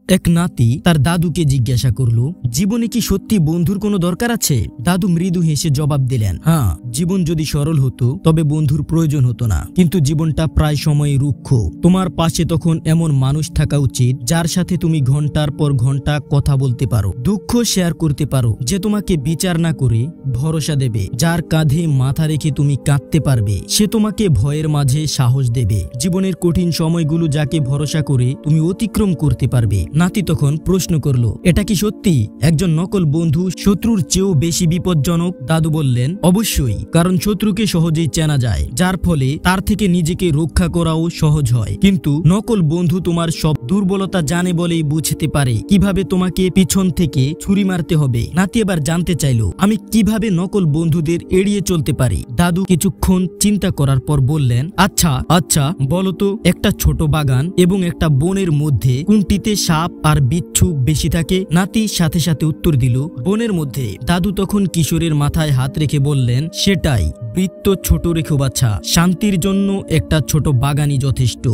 এক নাতি তার দাদুকে জিজ্ঞাসা করলো, জীবনে কি সত্যি বন্ধুর কোনো দরকার আছে? দাদু মৃদু হেসে জবাব দিলেন, হ্যাঁ, জীবন যদি সরল হতো তবে বন্ধুর প্রয়োজন হতো না, কিন্তু জীবনটা প্রায় সময় রুক্ষ। তোমার পাশে তখন এমন মানুষ থাকা উচিত যার সাথে তুমি ঘন্টার পর ঘন্টা কথা বলতে পারো, দুঃখ শেয়ার করতে পারো, যে তোমাকে বিচার না করে ভরসা দেবে, যার কাঁধে মাথা রেখে তুমি কাঁদতে পারবে, সে তোমাকে ভয়ের মাঝে সাহস দেবে, জীবনের কঠিন সময়গুলো যাকে ভরসা করে তুমি অতিক্রম করতে পারবে। নাতি তখন প্রশ্ন করলো, এটা কি সত্যি একজন নকল বন্ধু শত্রুর চেয়েও বেশি বিপজ্জনক? দাদু বললেন, অবশ্যই, কারণ শত্রুকে সহজেই চেনা যায়, যার ফলে তার থেকে নিজেকে রক্ষা করাও সহজ হয়, কিন্তু নকল বন্ধু তোমার সব দুর্বলতা জানে বলেই বুঝতে পারে কিভাবে তোমাকে পিছন থেকে ছুরি মারতে হবে। নাতি এবার জানতে চাইলো, আমি কিভাবে নকল বন্ধুদের এড়িয়ে চলতে পারি? দাদু কিছুক্ষণ চিন্তা করার পর বললেন, আচ্ছা বলতো, একটা ছোট বাগান এবং একটা বনের মধ্যে কোনটিতে সাপ আর বিচ্ছু বেশি থাকে? নাতি সাথে সাথে উত্তর দিল, বনের মধ্যে। দাদু তখন কিশোরের মাথায় হাত রেখে বললেন, সেটাই, বৃত্ত ছোট রেখো বাছা, শান্তির জন্য একটা ছোট বাগানই যথেষ্ট।